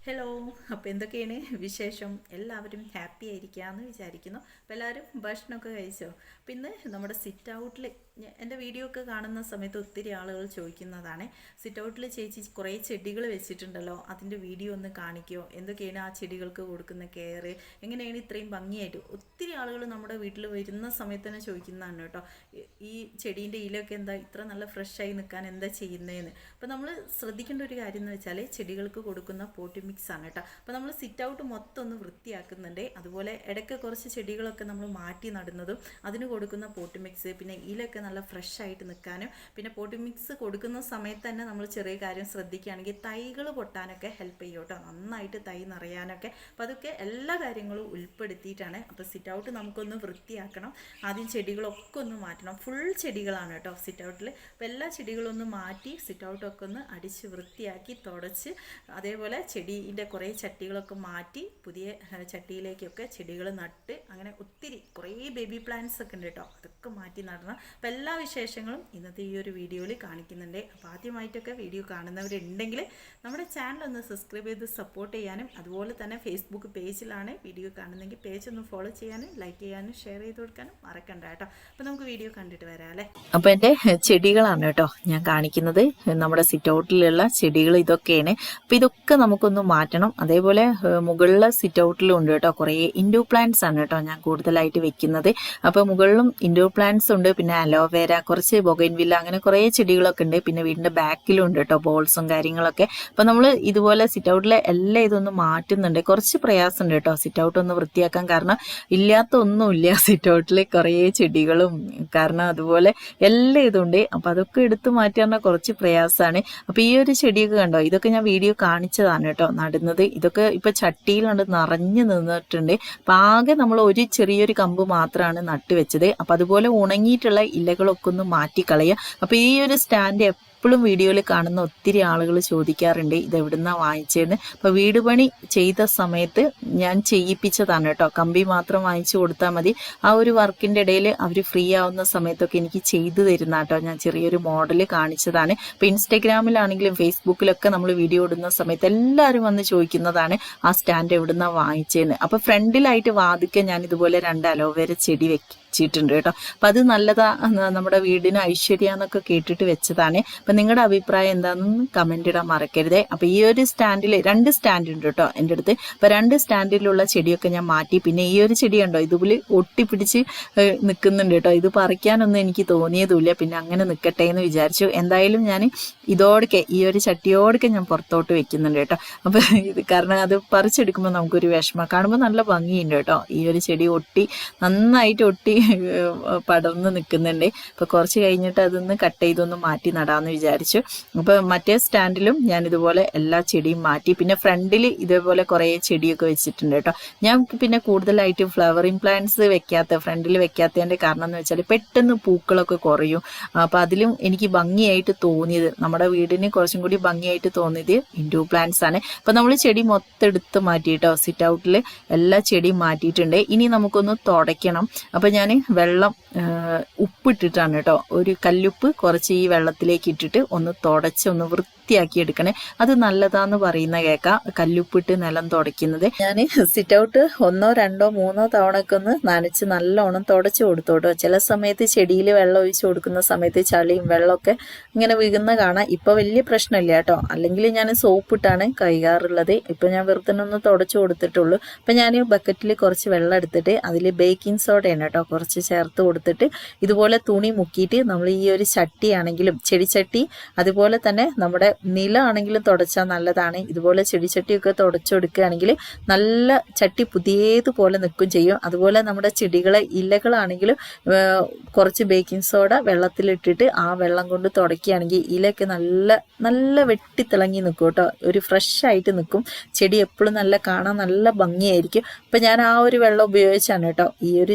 Hello. അപ്പോൾ എന്തൊക്കെയാണ് വിശേഷം? എല്ലാവരും ഹാപ്പി ആയിരിക്കാമെന്ന് വിചാരിക്കുന്നു. അപ്പോൾ എല്ലാവരും ഭക്ഷണമൊക്കെ കഴിച്ചോ? അപ്പോൾ ഇന്ന് നമ്മുടെ സിറ്റ് ഔട്ടിൽ എൻ്റെ വീഡിയോ ഒക്കെ കാണുന്ന സമയത്ത് ഒത്തിരി ആളുകൾ ചോദിക്കുന്നതാണ്, സിറ്റ് ഔട്ടിൽ ചേച്ചി കുറേ ചെടികൾ വെച്ചിട്ടുണ്ടല്ലോ, അതിൻ്റെ വീഡിയോ ഒന്ന് കാണിക്കുമോ? എന്തൊക്കെയാണ് ആ ചെടികൾക്ക് കൊടുക്കുന്ന കെയർ, എങ്ങനെയാണ് ഇത്രയും ഭംഗിയായിട്ട്? ഒത്തിരി ആളുകൾ നമ്മുടെ വീട്ടിൽ വരുന്ന സമയത്ത് തന്നെ ചോദിക്കുന്നതാണ് കേട്ടോ, ഈ ചെടീൻ്റെ ഇലയൊക്കെ എന്താ ഇത്ര നല്ല ഫ്രഷായി നിൽക്കാൻ എന്താ ചെയ്യുന്നതെന്ന്. അപ്പോൾ നമ്മൾ ശ്രദ്ധിക്കേണ്ട ഒരു കാര്യം എന്ന് വെച്ചാൽ ചെടികൾക്ക് കൊടുക്കുന്ന പോട്ടി മിക്സ് ആണ് കേട്ടോ. അപ്പോൾ നമ്മൾ സിറ്റ് ഔട്ട് മൊത്തം ഒന്ന് വൃത്തിയാക്കുന്നുണ്ട്. അതുപോലെ ഇടയ്ക്ക് കുറച്ച് ചെടികളൊക്കെ നമ്മൾ മാറ്റി നടുന്നതും അതിന് കൊടുക്കുന്ന പോട്ടി മിക്സ്, പിന്നെ ഇലൊക്കെ നല്ല ഫ്രഷ് ആയിട്ട് നിൽക്കാനും, പിന്നെ പോട്ടി മിക്സ് കൊടുക്കുന്ന സമയത്ത് തന്നെ നമ്മൾ ചെറിയ കാര്യം ശ്രദ്ധിക്കുകയാണെങ്കിൽ തൈകൾ പൊട്ടാനൊക്കെ ഹെൽപ്പ് ചെയ്യും കേട്ടോ, നന്നായിട്ട് തൈ നിറയാനൊക്കെ. അപ്പോൾ അതൊക്കെ എല്ലാ കാര്യങ്ങളും ഉൾപ്പെടുത്തിയിട്ടാണ്. അപ്പോൾ സിറ്റ് ഔട്ട് നമുക്കൊന്ന് വൃത്തിയാക്കണം. ആദ്യം ചെടികളൊക്കെ ഒന്ന് മാറ്റണം. ഫുൾ ചെടികളാണ് കേട്ടോ സിറ്റ് ഔട്ടിൽ. അപ്പോൾ എല്ലാ ചെടികളും ഒന്ന് മാറ്റി സിറ്റ് ഔട്ടൊക്കെ ഒന്ന് അടിച്ച് വൃത്തിയാക്കി തുടച്ച്, അതേപോലെ ചെടീൻ്റെ കുറേ ചട്ടികളൊക്കെ മാറ്റി പുതിയ ചട്ടിയിലേക്കൊക്കെ ചെടികൾ നട്ട്, അങ്ങനെ ഒത്തിരി കുറേ ബേബി പ്ലാന്റ്സ് ഒക്കെ ഉണ്ട് കേട്ടോ, അതൊക്കെ മാറ്റി നടണം. അപ്പോൾ എല്ലാ വിശേഷങ്ങളും ഇന്നത്തെ ഈ ഒരു വീഡിയോയിൽ കാണിക്കുന്നുണ്ട്. അപ്പോൾ ആദ്യമായിട്ടൊക്കെ വീഡിയോ കാണുന്നവരുണ്ടെങ്കിൽ നമ്മുടെ ചാനൽ ഒന്ന് സബ്സ്ക്രൈബ് ചെയ്ത് സപ്പോർട്ട് ചെയ്യാനും, അതുപോലെ തന്നെ ഫേസ്ബുക്ക് പേജിലാണ് വീഡിയോ കാണുന്നതെങ്കിൽ പേജ് ഒന്ന് ഫോളോ ചെയ്യാനും ലൈക്ക് ചെയ്യാനും ഷെയർ ചെയ്ത് കൊടുക്കാനും മറക്കണ്ട കേട്ടോ. അപ്പോൾ നമുക്ക് വീഡിയോ കണ്ടിട്ട് വരാം അല്ലേ. അപ്പോൾ എൻ്റെ ചെടികളാണ് കേട്ടോ ഞാൻ കാണിക്കുന്നത്, നമ്മുടെ സിറ്റ് ഔട്ടിലുള്ള ചെടികൾ ഇതൊക്കെയാണ്. അപ്പോൾ ഇതൊക്കെ നമുക്കൊന്ന് മാറ്റണം. അതേപോലെ മുകളിലെ സിറ്റ് ഔട്ടിലും ഉണ്ട് കേട്ടോ കുറേ ഇൻഡോർ പ്ലാന്റ്സ് ആണ് കേട്ടോ ഞാൻ കൂടുതലായിട്ട് വെക്കുന്നത്. അപ്പോൾ മുകളിലും ഇൻഡോർ പ്ലാന്റ്സ് ഉണ്ട്, പിന്നെ അലോവേര, കുറച്ച് ബൊഗൈൻവില്ല, അങ്ങനെ കുറേ ചെടികളൊക്കെ ഉണ്ട്. പിന്നെ വീടിൻ്റെ ബാക്കിലും ഉണ്ട് കേട്ടോ ബോൾസും കാര്യങ്ങളൊക്കെ. അപ്പോൾ നമ്മൾ ഇതുപോലെ സിറ്റ് ഔട്ടിലെ എല്ലാം ഇതൊന്ന് മാറ്റുന്നുണ്ട്. കുറച്ച് പ്രയാസമുണ്ട് കേട്ടോ സിറ്റ് ഔട്ട് ഒന്ന് വൃത്തിയാക്കാൻ, കാരണം ഇല്ലാത്ത ഒന്നുമില്ല സിറ്റ് ഔട്ടിൽ കുറേ ചെടികളും, കാരണം അതുപോലെ എല്ലാം ഇതുണ്ട്. അപ്പോൾ അതൊക്കെ എടുത്ത് മാറ്റാൻ കുറച്ച് പ്രയാസമാണ്. അപ്പോൾ ഈ ഒരു ചെടിയൊക്കെ കണ്ടോ, ഇതൊക്കെ ഞാൻ വീഡിയോ കാണിച്ചതാണ് കേട്ടോ നടുന്നത്. ഇതൊക്കെ ഇപ്പൊ ചട്ടിയിലുണ്ട് നിറഞ്ഞു നിന്നിട്ടുണ്ട്. അപ്പൊ ആകെ നമ്മൾ ഒരു ചെറിയൊരു കമ്പ് മാത്രമാണ് നട്ടുവെച്ചത്. അപ്പൊ അതുപോലെ ഉണങ്ങിയിട്ടുള്ള ഇലകളൊക്കെ ഒന്ന് മാറ്റിക്കളയുക. അപ്പൊ ഈ ഒരു സ്റ്റാൻഡ് എപ്പോഴും വീഡിയോയിൽ കാണുന്ന ഒത്തിരി ആളുകൾ ചോദിക്കാറുണ്ട് ഇത് എവിടുന്നാ വാങ്ങിച്ചതെന്ന്. അപ്പോൾ വീട് പണി ചെയ്ത സമയത്ത് ഞാൻ ചെയ്യിപ്പിച്ചതാണ് കേട്ടോ, കമ്പി മാത്രം വാങ്ങിച്ചു കൊടുത്താൽ മതി. ആ ഒരു വർക്കിൻ്റെ ഇടയിൽ അവർ ഫ്രീ ആവുന്ന സമയത്തൊക്കെ എനിക്ക് ചെയ്തു തരുന്ന കേട്ടോ, ഞാൻ ചെറിയൊരു മോഡൽ കാണിച്ചതാണ്. ഇപ്പോൾ ഇൻസ്റ്റഗ്രാമിലാണെങ്കിലും ഫേസ്ബുക്കിലൊക്കെ നമ്മൾ വീഡിയോ ഇടുന്ന സമയത്ത് എല്ലാവരും വന്ന് ചോദിക്കുന്നതാണ് ആ സ്റ്റാൻഡ് എവിടുന്നാ വാങ്ങിച്ചതെന്ന്. അപ്പോൾ ഫ്രണ്ടിലായിട്ട് വാതിക്കെ ഞാൻ ഇതുപോലെ 2 അലോവേര ചെടി വെച്ചിട്ടുണ്ട് കേട്ടോ. അപ്പം അത് നല്ലതാ, നമ്മുടെ വീടിന് ഐശ്വര്യ എന്നൊക്കെ കേട്ടിട്ട് വെച്ചതാണ്. അപ്പം നിങ്ങളുടെ അഭിപ്രായം എന്താണെന്ന് കമൻ്റ് ഇടാൻ മറക്കരുതേ. അപ്പം ഈ ഒരു സ്റ്റാൻഡിൽ 2 സ്റ്റാൻഡ് ഉണ്ട് കേട്ടോ എൻ്റെ അടുത്ത്. അപ്പം 2 സ്റ്റാൻഡിലുള്ള ചെടിയൊക്കെ ഞാൻ മാറ്റി. പിന്നെ ഈ ഒരു ചെടി ഉണ്ടോ, ഇതുപോലെ ഒട്ടിപ്പിടിച്ച് നിൽക്കുന്നുണ്ട് കേട്ടോ. ഇത് പറിക്കാനൊന്നും എനിക്ക് തോന്നിയതുമില്ല, പിന്നെ അങ്ങനെ നിൽക്കട്ടെ എന്ന് വിചാരിച്ചു. എന്തായാലും ഞാൻ ഇതോടൊക്കെ ഈ ഒരു ചട്ടിയോടൊക്കെ ഞാൻ പുറത്തോട്ട് വെക്കുന്നുണ്ട് കേട്ടോ. അപ്പം ഇത് കാരണം അത് പറിച്ചെടുക്കുമ്പോൾ നമുക്കൊരു വിഷമം, കാണുമ്പോൾ നല്ല ഭംഗിയുണ്ട് കേട്ടോ. ഈ ഒരു ചെടി നന്നായിട്ട് ഒട്ടി പടർന്ന് നിൽക്കുന്നുണ്ട്. അപ്പോൾ കുറച്ച് കഴിഞ്ഞിട്ട് അതൊന്ന് കട്ട് ചെയ്തൊന്ന് മാറ്റി നടാമെന്ന് വിചാരിച്ചു. അപ്പോൾ മറ്റേ സ്റ്റാൻഡിലും ഞാൻ ഇതുപോലെ എല്ലാ ചെടിയും മാറ്റി. പിന്നെ ഫ്രണ്ടിൽ ഇതേപോലെ കുറേ ചെടിയൊക്കെ വെച്ചിട്ടുണ്ട് കേട്ടോ. ഞാൻ പിന്നെ കൂടുതലായിട്ട് ഫ്ലവറിങ് പ്ലാന്റ്സ് ഫ്രണ്ടിൽ വെക്കാത്തതിൻ്റെ കാരണം എന്ന് വെച്ചാൽ പെട്ടെന്ന് പൂക്കളൊക്കെ കുറയും. അപ്പോൾ അതിലും എനിക്ക് ഭംഗിയായിട്ട് തോന്നിയത്, നമ്മുടെ വീടിന് കുറച്ചും കൂടി ഭംഗിയായിട്ട് തോന്നിയത് ഇൻഡോർ പ്ലാന്റ്സ് ആണ്. അപ്പോൾ നമ്മൾ ചെടി മൊത്തം എടുത്ത് മാറ്റി കേട്ടോ, സിറ്റ് ഔട്ടിൽ എല്ലാ ചെടിയും മാറ്റിയിട്ടുണ്ട്. ഇനി നമുക്കൊന്ന് തുടയ്ക്കണം. അപ്പോൾ ഞാൻ വെള്ളം ഉപ്പിട്ടിട്ടാണ് കേട്ടോ, ഒരു കല്ലുപ്പ് കുറച്ച് ഈ വെള്ളത്തിലേക്ക് ഇട്ടിട്ട് ഒന്ന് തുടച്ച് ഒന്ന് വൃത്തിയാക്കി എടുക്കണേ. അത് നല്ലതാന്ന് പറയുന്ന കേൾക്കാം, കല്ലുപ്പിട്ട് നിലം തുടയ്ക്കുന്നത്. ഞാൻ സിറ്റ് ഔട്ട് 1, 2, 3 തവണയൊക്കെ ഒന്ന് നനച്ച് നല്ലോണം തുടച്ച് കൊടുത്തു കേട്ടോ. ചില സമയത്ത് ചെടിയിൽ വെള്ളം ഒഴിച്ച് കൊടുക്കുന്ന സമയത്ത് ചളിയും വെള്ളമൊക്കെ ഇങ്ങനെ വീഴുന്ന കാണാം. ഇപ്പൊ വലിയ പ്രശ്നമില്ല കേട്ടോ, അല്ലെങ്കിൽ ഞാൻ സോപ്പിട്ടാണ് കഴുകാറുള്ളത്. ഇപ്പൊ ഞാൻ വെറുതെ ഒന്ന് തുടച്ചു കൊടുത്തിട്ടുള്ളൂ. അപ്പൊ ഞാൻ ബക്കറ്റിൽ കുറച്ച് വെള്ളം എടുത്തിട്ട് അതിൽ ബേക്കിംഗ് സോഡയാണ് കേട്ടോ കുറച്ച് ചേർത്ത് കൊടുത്തിട്ട് ഇതുപോലെ തുണി മുക്കിയിട്ട് നമ്മൾ ഈ ഒരു ചട്ടിയാണെങ്കിലും ചെടിച്ചട്ടി, അതുപോലെ തന്നെ നമ്മുടെ നിലമാണെങ്കിലും തുടച്ചാൽ നല്ലതാണ്. ഇതുപോലെ ചെടിച്ചട്ടിയൊക്കെ തുടച്ചു കൊടുക്കുകയാണെങ്കിൽ നല്ല ചട്ടി പുതിയതുപോലെ നിൽക്കും ചെയ്യും. അതുപോലെ നമ്മുടെ ചെടികളെ ഇലകളാണെങ്കിലും കുറച്ച് ബേക്കിംഗ് സോഡ വെള്ളത്തിലിട്ടിട്ട് ആ വെള്ളം കൊണ്ട് തുടയ്ക്കുകയാണെങ്കിൽ ഇലയൊക്കെ നല്ല നല്ല വെട്ടിത്തിളങ്ങി നിൽക്കും കേട്ടോ, ഒരു ഫ്രഷ് ആയിട്ട് നിൽക്കും. ചെടി എപ്പോഴും കാണാൻ നല്ല ഭംഗിയായിരിക്കും. അപ്പം ഞാൻ ആ ഒരു വെള്ളം ഉപയോഗിച്ചാണ് കേട്ടോ ഈ ഒരു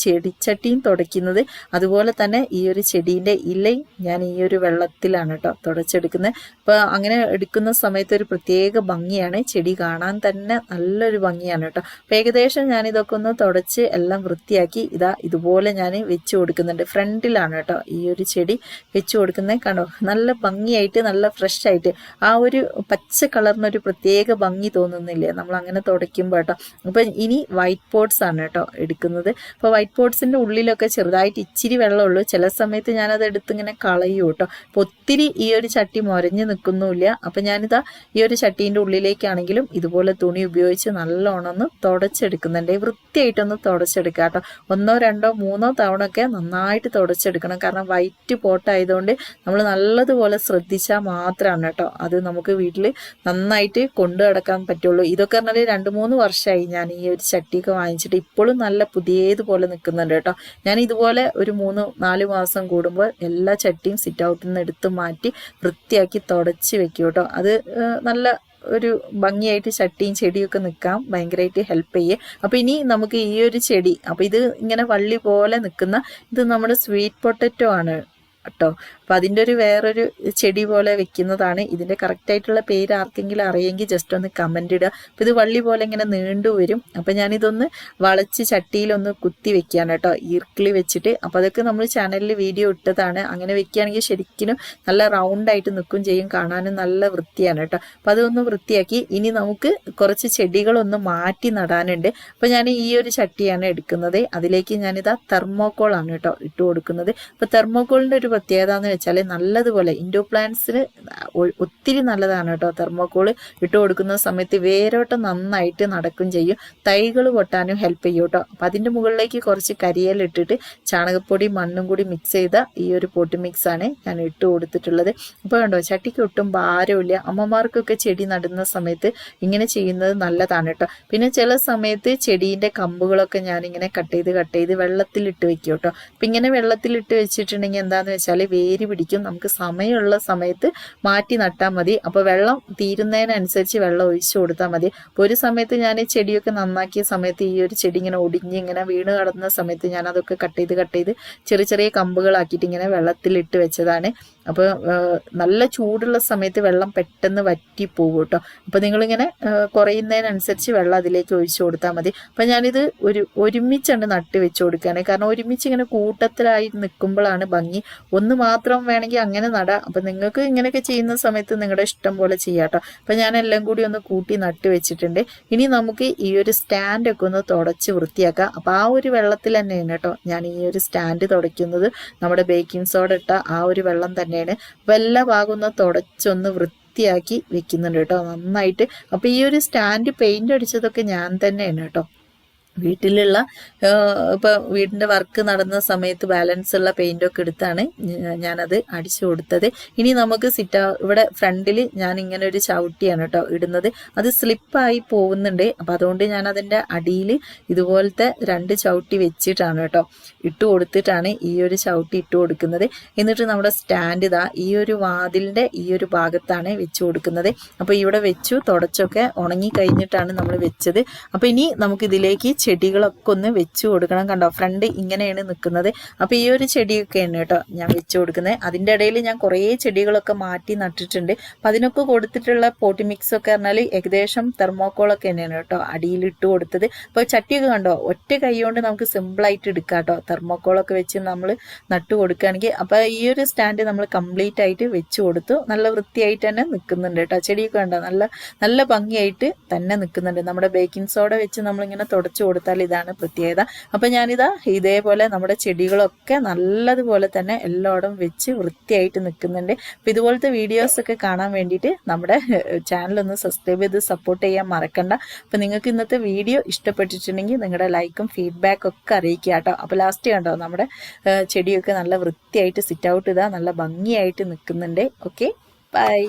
ചെടിച്ചട്ടിയും തുടയ്ക്കുന്നത്. തുടച്ചെടുക്കുന്നത്. അതുപോലെ തന്നെ ഈ ഒരു ചെടീൻ്റെ ഇലയും ഞാൻ ഈ ഒരു വെള്ളത്തിലാണ് കേട്ടോ തുടച്ചെടുക്കുന്നത്. അപ്പോൾ അങ്ങനെ എടുക്കുന്ന സമയത്ത് ഒരു പ്രത്യേക ഭംഗിയാണ്, ചെടി കാണാൻ തന്നെ നല്ലൊരു ഭംഗിയാണ് കേട്ടോ. അപ്പോൾ ഏകദേശം ഞാനിതൊക്കെ ഒന്ന് തുടച്ച് എല്ലാം വൃത്തിയാക്കി ഇതുപോലെ ഞാൻ വെച്ച് കൊടുക്കുന്നുണ്ട്. ഫ്രണ്ടിലാണ് കേട്ടോ ഈ ഒരു ചെടി വെച്ച് കൊടുക്കുന്നത്. കണ്ടോ, നല്ല ഭംഗിയായിട്ട് നല്ല ഫ്രഷ് ആയിട്ട് ആ ഒരു പച്ച കളറിനൊരു പ്രത്യേക ഭംഗി തോന്നുന്നില്ലേ നമ്മൾ അങ്ങനെ തുടയ്ക്കുമ്പോൾ കേട്ടോ. അപ്പം ഇനി വൈറ്റ് പോട്ട്സ് ആണ് കേട്ടോ എടുക്കുന്നത്. അപ്പോൾ വൈറ്റ് പോട്ട്സിൻ്റെ ഉള്ളിലൊക്കെ ചെറുതായിട്ട് ഇച്ചിരി വെള്ളമുള്ളൂ. ചില സമയത്ത് ഞാനത് എടുത്തിങ്ങനെ കളയും കേട്ടോ. അപ്പോൾ ഒത്തിരി ഈ ഒരു ചട്ടി മുരഞ്ഞ് നിൽക്കുന്നുമില്ല. അപ്പം ഞാനിതാ ഈ ഒരു ചട്ടീൻ്റെ ഉള്ളിലേക്കാണെങ്കിലും ഇതുപോലെ തുണി ഉപയോഗിച്ച് നല്ലോണം ഒന്ന് തുടച്ചെടുക്കുന്നുണ്ട്. വൃത്തിയായിട്ടൊന്ന് തുടച്ചെടുക്കുക കേട്ടോ. 1, 2, 3 തവണ ഒക്കെ നന്നായിട്ട് തുടച്ചെടുക്കണം. കാരണം വൈറ്റ് പോട്ടായതുകൊണ്ട് നമ്മൾ നല്ലതുപോലെ ശ്രദ്ധിച്ചാൽ മാത്രമാണ് കേട്ടോ അത് നമുക്ക് വീട്ടിൽ നന്നായിട്ട് കൊണ്ടു നടക്കാൻ പറ്റുള്ളൂ. ഇതൊക്കെ പറഞ്ഞാൽ 2-3 വർഷമായി ഞാൻ ഈ ഒരു ചട്ടിയൊക്കെ വാങ്ങിച്ചിട്ട്. ഇപ്പോഴും നല്ല പുതിയതുപോലെ നിൽക്കുന്നുണ്ട് കേട്ടോ. ഞാൻ ഇതുപോലെ ഒരു 3-4 മാസം കൂടുമ്പോൾ എല്ലാ ചട്ടിയും സിറ്റ് ഔട്ടിൽ നിന്ന് എടുത്ത് മാറ്റി വൃത്തിയാക്കി തുടച്ച് വെക്കും കേട്ടോ. അത് നല്ല ഒരു ഭംഗിയായിട്ട് ചട്ടിയും ചെടിയൊക്കെ നിൽക്കാൻ ഭയങ്കരമായിട്ട് ഹെൽപ്പ് ചെയ്യേ. അപ്പോൾ ഇനി നമുക്ക് ഈ ഒരു ചെടി, അപ്പോൾ ഇത് ഇങ്ങനെ വള്ളി പോലെ നിൽക്കുന്ന ഇത് നമ്മുടെ സ്വീറ്റ് പൊട്ടറ്റോ ആണ് കേട്ടോ. അപ്പോൾ അതിൻ്റെ ഒരു വേറൊരു ചെടി പോലെ വെക്കുന്നതാണ്. ഇതിൻ്റെ കറക്റ്റായിട്ടുള്ള പേര് ആർക്കെങ്കിലും അറിയെങ്കിൽ ജസ്റ്റ് ഒന്ന് കമൻ്റ് ഇടുക. അപ്പോൾ ഇത് വള്ളി പോലെ ഇങ്ങനെ നീണ്ടു വരും. അപ്പോൾ ഞാനിതൊന്ന് വളച്ച് ചട്ടിയിലൊന്ന് കുത്തി വെക്കുകയാണ് കേട്ടോ, ഈർക്കിളി വെച്ചിട്ട്. അപ്പോൾ അതൊക്കെ നമ്മൾ ചാനലിൽ വീഡിയോ ഇട്ടതാണ്. അങ്ങനെ വെക്കുകയാണെങ്കിൽ ശരിക്കും നല്ല റൗണ്ടായിട്ട് നിൽക്കും ചെയ്യും, കാണാനും നല്ല വൃത്തിയാണ് കേട്ടോ. അപ്പോൾ അതൊന്ന് വൃത്തിയാക്കി ഇനി നമുക്ക് കുറച്ച് ചെടികളൊന്ന് മാറ്റി നടാനുണ്ട്. അപ്പോൾ ഞാൻ ഈ ഒരു ചട്ടിയാണ് എടുക്കുന്നത്. അതിലേക്ക് ഞാനിതാ തെർമോക്കോളാണ് കേട്ടോ ഇട്ട് കൊടുക്കുന്നത്. അപ്പോൾ തെർമോക്കോളിൻ്റെ ഒരു പ്രത്യേകത എന്ന് വെച്ചാൽ നല്ലതുപോലെ ഇൻഡോ പ്ലാന്റ്സിന് ഒത്തിരി നല്ലതാണ് കേട്ടോ. തെർമോക്കോൾ ഇട്ട് കൊടുക്കുന്ന സമയത്ത് വേരോട്ടം നന്നായിട്ട് നടക്കും ചെയ്യും, തൈകൾ പൊട്ടാനും ഹെൽപ്പ് ചെയ്യും കേട്ടോ. അപ്പം അതിൻ്റെ മുകളിലേക്ക് കുറച്ച് കരിയിലിട്ടിട്ട് ചാണകപ്പൊടി മണ്ണും കൂടി മിക്സ് ചെയ്ത ഈ ഒരു പോട്ട് മിക്സാണ് ഞാൻ ഇട്ട് കൊടുത്തിട്ടുള്ളത്. അപ്പോൾ കണ്ടോ, ചട്ടിക്ക് ഒട്ടും ഭാരമില്ല. അമ്മമാർക്കൊക്കെ ചെടി നടുന്ന സമയത്ത് ഇങ്ങനെ ചെയ്യുന്നത് നല്ലതാണ് കേട്ടോ. പിന്നെ ചില സമയത്ത് ചെടീൻ്റെ കമ്പുകളൊക്കെ ഞാനിങ്ങനെ കട്ട് ചെയ്ത് വെള്ളത്തിലിട്ട് വെക്കും കേട്ടോ. അപ്പം ഇങ്ങനെ വെള്ളത്തിലിട്ട് വെച്ചിട്ടുണ്ടെങ്കിൽ എന്താണെന്ന് വെച്ചാൽ വേര് പിടിക്കും. നമുക്ക് സമയമുള്ള സമയത്ത് മാറ്റി നട്ടാൽ മതി. അപ്പോൾ വെള്ളം തീരുന്നതിനനുസരിച്ച് വെള്ളം ഒഴിച്ചു കൊടുത്താൽ മതി. അപ്പോൾ ഒരു സമയത്ത് ഞാൻ ചെടിയൊക്കെ നന്നാക്കിയ സമയത്ത് ഈ ഒരു ചെടി ഇങ്ങനെ ഒടിഞ്ഞ് ഇങ്ങനെ വീണ് കിടന്ന സമയത്ത് ഞാൻ അതൊക്കെ കട്ട് ചെയ്ത് ചെറിയ കമ്പുകളാക്കിയിട്ട് ഇങ്ങനെ വെള്ളത്തിലിട്ട് വെച്ചതാണ്. അപ്പോൾ നല്ല ചൂടുള്ള സമയത്ത് വെള്ളം പെട്ടെന്ന് വറ്റി പോകും കേട്ടോ. അപ്പോൾ നിങ്ങളിങ്ങനെ കുറയുന്നതിനനുസരിച്ച് വെള്ളം അതിലേക്ക് ഒഴിച്ചു കൊടുത്താൽ മതി. അപ്പോൾ ഞാനിത് ഒരുമിച്ചാണ് നട്ട് വെച്ച് കൊടുക്കുകയാണ്. കാരണം ഒരുമിച്ച് ഇങ്ങനെ കൂട്ടത്തിലായി നിൽക്കുമ്പോഴാണ് ഭംഗി. ഒന്ന് മാത്രം വേണമെങ്കിൽ അങ്ങനെ നടാം. അപ്പം നിങ്ങൾക്ക് ഇങ്ങനെയൊക്കെ ചെയ്യുന്ന സമയത്ത് നിങ്ങളുടെ ഇഷ്ടം പോലെ ചെയ്യാം കേട്ടോ. അപ്പം ഞാൻ എല്ലാം കൂടി ഒന്ന് കൂട്ടി നട്ട് വെച്ചിട്ടുണ്ട്. ഇനി നമുക്ക് ഈ ഒരു സ്റ്റാൻഡൊക്കെ ഒന്ന് തുടച്ച് വൃത്തിയാക്കാം. അപ്പോൾ ആ ഒരു വെള്ളത്തിൽ തന്നെയാണ് കേട്ടോ ഞാൻ ഈ ഒരു സ്റ്റാൻഡ് തുടയ്ക്കുന്നത്. നമ്മുടെ ബേക്കിംഗ് സോഡ ഇട്ട ആ ഒരു വെള്ളം തന്നെയാണ്. അപ്പോൾ എല്ലാ ഭാഗവും ഒന്ന് തുടച്ചൊന്ന് വൃത്തിയാക്കി വെക്കുന്നുണ്ട് കേട്ടോ നന്നായിട്ട്. അപ്പോൾ ഈ ഒരു സ്റ്റാൻഡ് പെയിന്റ് അടിച്ചതൊക്കെ ഞാൻ തന്നെയാണ് കേട്ടോ. വീട്ടിലുള്ള ഇപ്പോൾ വീടിൻ്റെ വർക്ക് നടന്ന സമയത്ത് ബാലൻസ് ഉള്ള പെയിൻ്റൊക്കെ എടുത്താണ് ഞാനത് അടിച്ചു കൊടുത്തത്. ഇനി നമുക്ക് ഇവിടെ ഫ്രണ്ടിൽ ഞാൻ ഇങ്ങനെ ഒരു ചവിട്ടിയാണ് കേട്ടോ ഇടുന്നത്. അത് സ്ലിപ്പായി പോകുന്നുണ്ട്. അപ്പോൾ അതുകൊണ്ട് ഞാൻ അതിൻ്റെ അടിയിൽ ഇതുപോലത്തെ 2 ചവിട്ടി വെച്ചിട്ടാണ് കേട്ടോ ഇട്ട് കൊടുത്തിട്ടാണ് ഈ ഒരു ചവിട്ടി ഇട്ട് കൊടുക്കുന്നത്. എന്നിട്ട് നമ്മുടെ സ്റ്റാൻഡ് ഈ ഒരു വാതിലിൻ്റെ ഈ ഒരു ഭാഗത്താണ് വെച്ച് കൊടുക്കുന്നത്. അപ്പോൾ ഇവിടെ വെച്ചു, തുടച്ചൊക്കെ ഉണങ്ങി കഴിഞ്ഞിട്ടാണ് നമ്മൾ വെച്ചത്. അപ്പോൾ ഇനി നമുക്കിതിലേക്ക് ചെടികളൊക്കെ ഒന്ന് വെച്ച് കൊടുക്കണം. കണ്ടോ, ഫ്രണ്ട് ഇങ്ങനെയാണ് നിൽക്കുന്നത്. അപ്പോൾ ഈ ഒരു ചെടിയൊക്കെയാണ് കേട്ടോ ഞാൻ വെച്ച് കൊടുക്കുന്നത്. അതിൻ്റെ ഇടയിൽ ഞാൻ കുറേ ചെടികളൊക്കെ മാറ്റി നട്ടിട്ടുണ്ട്. അപ്പം അതിനൊക്കെ കൊടുത്തിട്ടുള്ള പോട്ടി മിക്സ് ഒക്കെ പറഞ്ഞാൽ ഏകദേശം തെർമോക്കോളൊക്കെ തന്നെയാണ് കേട്ടോ അടിയിലിട്ട് കൊടുത്തത്. അപ്പോൾ ചട്ടിയൊക്കെ കണ്ടോ, ഒറ്റ കൈ കൊണ്ട് നമുക്ക് സിമ്പിളായിട്ട് എടുക്കാം കേട്ടോ തെർമോക്കോളൊക്കെ വെച്ച് നമ്മൾ നട്ട് കൊടുക്കുകയാണെങ്കിൽ. അപ്പോൾ ഈ ഒരു സ്റ്റാൻഡ് നമ്മൾ കംപ്ലീറ്റ് ആയിട്ട് വെച്ച് കൊടുത്തു. നല്ല വൃത്തിയായിട്ട് തന്നെ നിൽക്കുന്നുണ്ട് കേട്ടോ. ചെടിയൊക്കെ കണ്ടോ നല്ല ഭംഗിയായിട്ട് തന്നെ നിൽക്കുന്നുണ്ട്. നമ്മുടെ ബേക്കിംഗ് സോഡ വെച്ച് നമ്മളിങ്ങനെ തുടച്ച് കൊടുത്താൽ ഇതാണ് പ്രത്യേകത. അപ്പം ഞാനിതാ ഇതേപോലെ നമ്മുടെ ചെടികളൊക്കെ നല്ലതുപോലെ തന്നെ എല്ലായിടും വെച്ച് വൃത്തിയായിട്ട് നിൽക്കുന്നുണ്ട്. അപ്പം ഇതുപോലത്തെ വീഡിയോസൊക്കെ കാണാൻ വേണ്ടിയിട്ട് നമ്മുടെ ചാനലൊന്ന് സബ്സ്ക്രൈബ് ചെയ്ത് സപ്പോർട്ട് ചെയ്യാൻ മറക്കണ്ട. അപ്പം നിങ്ങൾക്ക് ഇന്നത്തെ വീഡിയോ ഇഷ്ടപ്പെട്ടിട്ടുണ്ടെങ്കിൽ നിങ്ങളുടെ ലൈക്കും ഫീഡ്ബാക്കും ഒക്കെ അറിയിക്കുക കേട്ടോ. അപ്പോൾ ലാസ്റ്റ് കണ്ടോ നമ്മുടെ ചെടിയൊക്കെ നല്ല വൃത്തിയായിട്ട് സിറ്റ് ഔട്ട് നല്ല ഭംഗിയായിട്ട് നിൽക്കുന്നുണ്ട്. Okay, by.